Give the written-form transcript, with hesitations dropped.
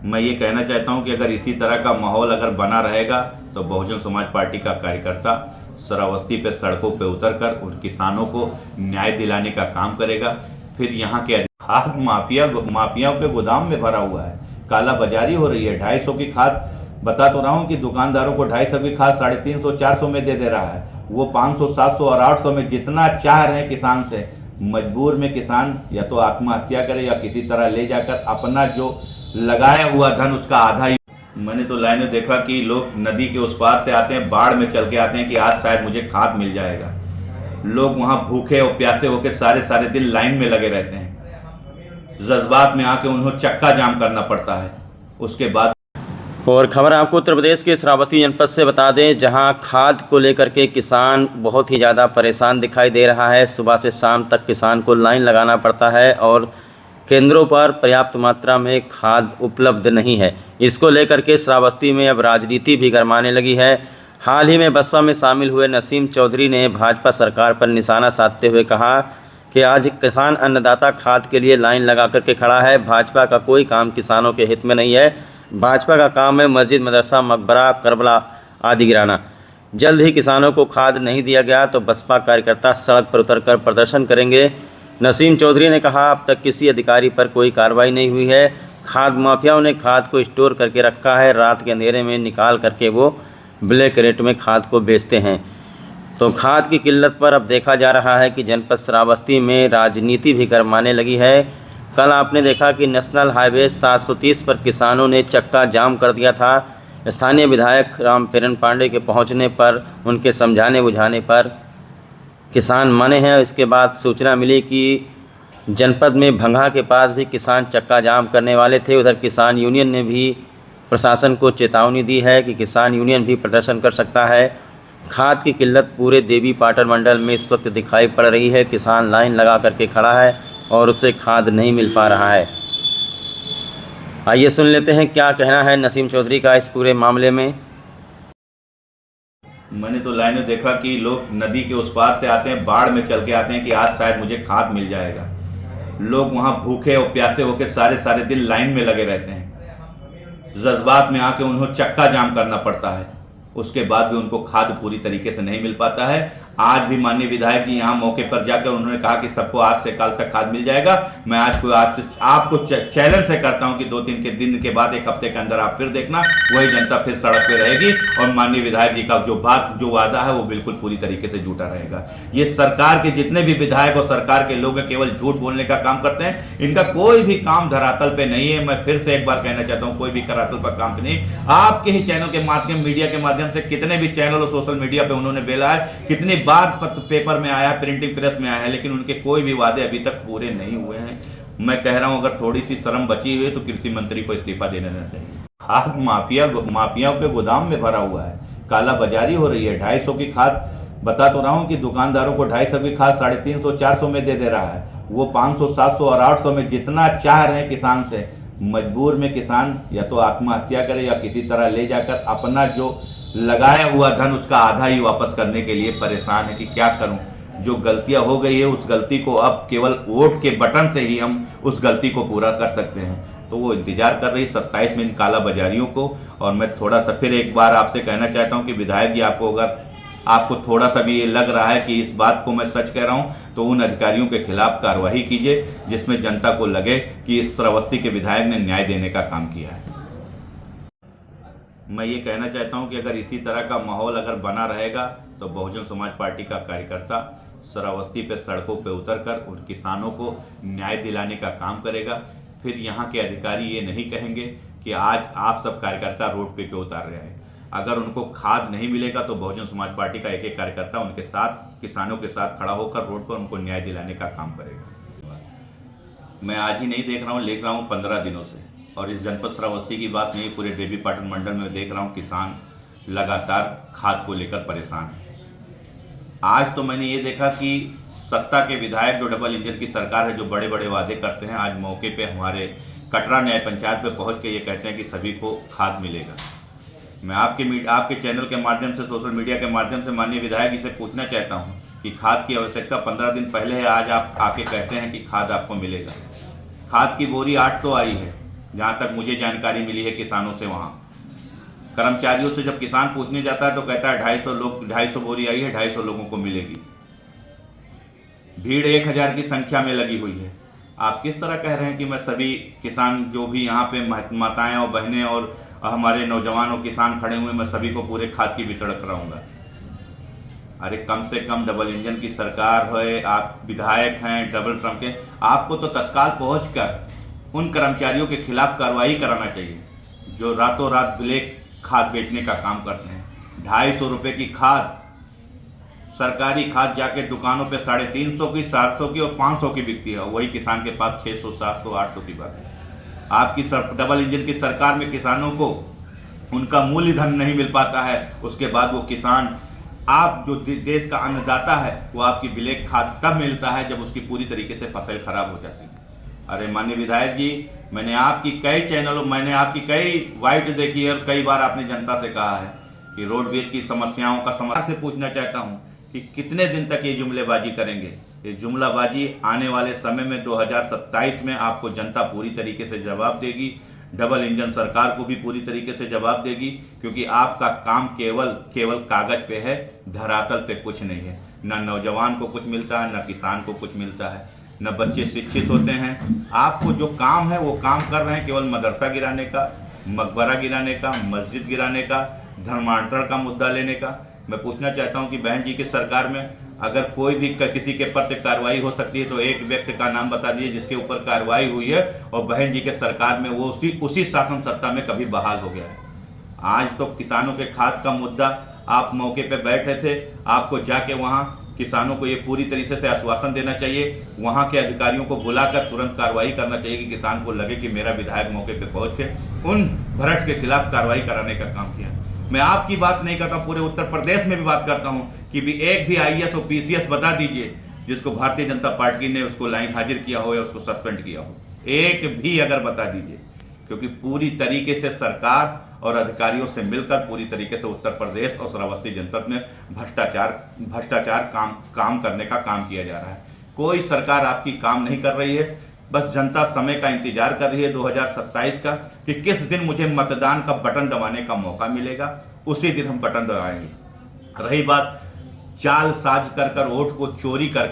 मैं ये कहना चाहता हूं कि अगर इसी तरह का माहौल अगर बना रहेगा तो बहुजन समाज पार्टी का कार्यकर्ता श्रावस्ती पे सड़कों पे उतरकर उन किसानों को न्याय दिलाने का काम करेगा। फिर यहाँ के खाद माफियाओं के गोदाम में भरा हुआ है, काला बाजारी हो रही है। 250 की खाद बता तो रहा हूँ कि दुकानदारों को 250 की खाद 350 400 में दे रहा है। वो 500 700 और 800 में जितना चाह रहे हैं किसान से। मजबूर में किसान या तो आत्महत्या करे या किसी तरह ले जाकर अपना जो लगाया हुआ धन उसका आधा ही। मैंने तो लाइनें देखा कि लोग नदी के उस पार से आते हैं, बाढ़ में चल के आते हैं कि आज शायद मुझे खाद मिल जाएगा। लोग वहां भूखे और प्यासे होकर सारे दिन लाइन में लगे रहते हैं। जज्बात में आके उन्हें चक्का जाम करना पड़ता है। उसके बाद और खबर आपको उत्तर प्रदेश के श्रावस्ती जनपद से बता दें, जहां खाद को लेकर के किसान बहुत ही ज़्यादा परेशान दिखाई दे रहा है। सुबह से शाम तक किसान को लाइन लगाना पड़ता है और केंद्रों पर पर्याप्त मात्रा में खाद उपलब्ध नहीं है। इसको लेकर के श्रावस्ती में अब राजनीति भी गरमाने लगी है। हाल ही में बसपा में शामिल हुए नसीम चौधरी ने भाजपा सरकार पर निशाना साधते हुए कहा कि आज किसान अन्नदाता खाद के लिए लाइन लगा करके खड़ा है। भाजपा का कोई काम किसानों के हित में नहीं है। भाजपा का काम है मस्जिद, मदरसा, मकबरा, करबला आदि गिराना। जल्द ही किसानों को खाद नहीं दिया गया तो बसपा कार्यकर्ता सड़क पर उतरकर प्रदर्शन करेंगे। नसीम चौधरी ने कहा, अब तक किसी अधिकारी पर कोई कार्रवाई नहीं हुई है। खाद माफियाओं ने खाद को स्टोर करके रखा है, रात के अंधेरे में निकाल करके वो ब्लैक रेट में खाद को बेचते हैं। तो खाद की किल्लत पर अब देखा जा रहा है कि जनपद श्रावस्ती में राजनीति भी गरमाने लगी है। कल आपने देखा कि नेशनल हाईवे 730 पर किसानों ने चक्का जाम कर दिया था। स्थानीय विधायक रामपेरन पांडे के पहुंचने पर, उनके समझाने बुझाने पर किसान माने हैं। इसके बाद सूचना मिली कि जनपद में भंगा के पास भी किसान चक्का जाम करने वाले थे। उधर किसान यूनियन ने भी प्रशासन को चेतावनी दी है कि किसान यूनियन भी प्रदर्शन कर सकता है। खाद की किल्लत पूरे देवी पाटन मंडल में इस वक्त दिखाई पड़ रही है। किसान लाइन लगा करके खड़ा है और उसे खाद नहीं मिल पा रहा है। आइए सुन लेते हैं क्या कहना है नसीम चौधरी का इस पूरे मामले में। मैंने तो लाइनें देखा कि लोग नदी के उस पार से आते हैं, बाढ़ में चल के आते हैं कि आज शायद मुझे खाद मिल जाएगा। लोग वहां भूखे और प्यासे होकर सारे दिन लाइन में लगे रहते हैं। जज्बात में आके उन्हें चक्का जाम करना पड़ता है। उसके बाद भी उनको खाद पूरी तरीके से नहीं मिल पाता है। आज भी माननीय विधायक जी यहाँ मौके पर जाकर उन्होंने कहा कि सबको आज से कल तक खाद मिल जाएगा। मैं आज से आपको चैलेंज से करता हूँ कि 2-3 के दिन के बाद, 1 हफ्ते के अंदर आप फिर देखना, वही जनता फिर सड़क पे रहेगी और माननीय विधायक जी का जो वादा है वो बिल्कुल पूरी तरीके से झूठा रहेगा। ये सरकार के जितने भी विधायक और सरकार के लोग केवल झूठ बोलने का काम करते हैं। इनका कोई भी काम धरातल पे नहीं है। मैं फिर से एक बार कहना चाहता हूँ, कोई भी धरातल पर काम नहीं। आपके ही चैनल के माध्यम, मीडिया के माध्यम से कितने भी चैनल और सोशल मीडिया पे उन्होंने बेला है, कितनी बार पेपर में आया है, प्रिंटिंग प्रेस में आया है, लेकिन उनके कोई भी वादे अभी तक पूरे नहीं हुए हैं। मैं कह रहा हूं, अगर थोड़ी सी शर्म बची हुई है तो कृषि मंत्री को इस्तीफा दे देना चाहिए। खाद माफियाओं के गोदाम में भरा हुआ है, काला बाजारी हो रही है। 250 की खाद बता तो रहा हूं कि दुकानदारों को 250 की खाद 350 400 में दे रहा है। वो 500 700 और 800 में जितना चाह रहे हैं किसान से। मजबूर में किसान या तो आत्महत्या करे या किसी तरह ले जाकर अपना जो लगाया हुआ धन उसका आधा ही वापस करने के लिए परेशान है कि क्या करूं। जो गलतियां हो गई है उस गलती को अब केवल वोट के बटन से ही हम उस गलती को पूरा कर सकते हैं। तो वो इंतजार कर रही 27 में इन काला बाजारियों को। और मैं थोड़ा सा फिर एक बार आपसे कहना चाहता हूं कि विधायक जी, आपको थोड़ा सा भी ये लग रहा है कि इस बात को मैं सच कह रहा हूं, तो उन अधिकारियों के खिलाफ कार्रवाई कीजिए जिसमें जनता को लगे कि इस श्रावस्ती के विधायक ने न्याय देने का काम किया है। मैं ये कहना चाहता हूं कि अगर इसी तरह का माहौल अगर बना रहेगा तो बहुजन समाज पार्टी का कार्यकर्ता श्रावस्ती पे सड़कों पे उतरकर उन किसानों को न्याय दिलाने का काम करेगा। फिर यहाँ के अधिकारी ये नहीं कहेंगे कि आज आप सब कार्यकर्ता रोड पे क्यों उतार रहे हैं। अगर उनको खाद नहीं मिलेगा तो बहुजन समाज पार्टी का एक कार्यकर्ता उनके साथ, किसानों के साथ खड़ा होकर रोड पर उनको न्याय दिलाने का काम करेगा। मैं आज ही नहीं देख रहा हूँ, देख रहा हूँ 15 दिनों से। और इस जनपद श्रावस्ती की बात नहीं, पूरे देवी पाटन मंडल में देख रहा हूँ किसान लगातार खाद को लेकर परेशान है। आज तो मैंने ये देखा कि सत्ता के विधायक, जो डबल इंजन की सरकार है, जो बड़े बड़े वादे करते हैं, आज मौके पे हमारे कटरा न्याय पंचायत पे पहुंच के ये कहते हैं कि सभी को खाद मिलेगा। मैं आपके चैनल के माध्यम से, सोशल मीडिया के माध्यम से माननीय विधायक जी से पूछना चाहता हूँ कि खाद की आवश्यकता 15 दिन पहले है, आज आप आके कहते हैं कि खाद आपको मिलेगा। खाद की बोरी 800 आई है, जहाँ तक मुझे जानकारी मिली है किसानों से। वहाँ कर्मचारियों से जब किसान पूछने जाता है तो कहता है 250 बोरी आई है, 250 लोगों को मिलेगी। भीड़ 1000 की संख्या में लगी हुई है। आप किस तरह कह रहे हैं कि मैं सभी किसान जो भी यहाँ पे माताएं और बहनें और हमारे नौजवान और किसान खड़े हुए, मैं सभी को पूरे खाद की वितरण कराऊंगा? अरे कम से कम डबल इंजन की सरकार है, आप विधायक हैं डबल ट्रम्प के, आपको तो तत्काल पहुंचकर उन कर्मचारियों के खिलाफ कार्रवाई कराना चाहिए जो रातों रात ब्लैक खाद बेचने का काम करते हैं। 250 रुपये की खाद, सरकारी खाद जाके दुकानों पे 350 की, 700 की और 500 की बिकती है, वही किसान के पास 600, 700, 800 की बात है। आपकी डबल इंजन की सरकार में किसानों को उनका मूल्यधन नहीं मिल पाता है, उसके बाद वो किसान, आप जो देश का अन्नदाता है, वो आपकी ब्लैक खाद तब मिलता है जब उसकी पूरी तरीके से फसल खराब हो जाती है। अरे माननीय विधायक जी, मैंने आपकी कई चैनलों, मैंने आपकी कई वाइट देखी है और कई बार आपने जनता से कहा है कि रोडवेज की समस्याओं का समाधान से पूछना चाहता हूँ कि कितने दिन तक ये जुमलेबाजी करेंगे? ये जुमलाबाजी आने वाले समय में 2027 में आपको जनता पूरी तरीके से जवाब देगी, डबल इंजन सरकार को भी पूरी तरीके से जवाब देगी, क्योंकि आपका काम केवल कागज पे है, धरातल पे कुछ नहीं है। न नौजवान को कुछ मिलता है, न किसान को कुछ मिलता है, न बच्चे शिक्षित होते हैं। आपको जो काम है वो काम कर रहे हैं केवल मदरसा गिराने का, मकबरा गिराने का, मस्जिद गिराने का, धर्मांतरण का मुद्दा लेने का। मैं पूछना चाहता हूं कि बहन जी की सरकार में अगर कोई भी किसी के प्रति कार्रवाई हो सकती है तो एक व्यक्ति का नाम बता दीजिए जिसके ऊपर कार्रवाई हुई है और बहन जी के सरकार में वो उसी शासन सत्ता में कभी बहाल हो गया है। आज तो किसानों के खाद का मुद्दा, आप मौके पे बैठे थे, आपको जाके वहाँ किसानों को ये पूरी तरीके से आश्वासन देना चाहिए, वहाँ के अधिकारियों को बुलाकर तुरंत कार्रवाई करना चाहिए कि किसान को लगे कि मेरा विधायक मौके पे पहुँच के उन भ्रष्ट के खिलाफ कार्रवाई कराने का काम किया। मैं आपकी बात नहीं करता, पूरे उत्तर प्रदेश में भी बात करता हूँ कि भी एक भी IAS और PCS बता दीजिए जिसको भारतीय जनता पार्टी ने उसको लाइन हाजिर किया हो या उसको सस्पेंड किया हो, एक भी अगर बता दीजिए, क्योंकि पूरी तरीके से सरकार और अधिकारियों से मिलकर पूरी तरीके से उत्तर प्रदेश और श्रावस्ती जनपद में भ्रष्टाचार काम करने का काम किया जा रहा है। कोई सरकार आपकी काम नहीं कर रही है, बस जनता समय का इंतजार कर रही है 2027 का कि किस दिन मुझे मतदान का बटन दबाने का मौका मिलेगा, उसी दिन हम बटन दबाएंगे। रही बात चाल साज कर वोट को चोरी कर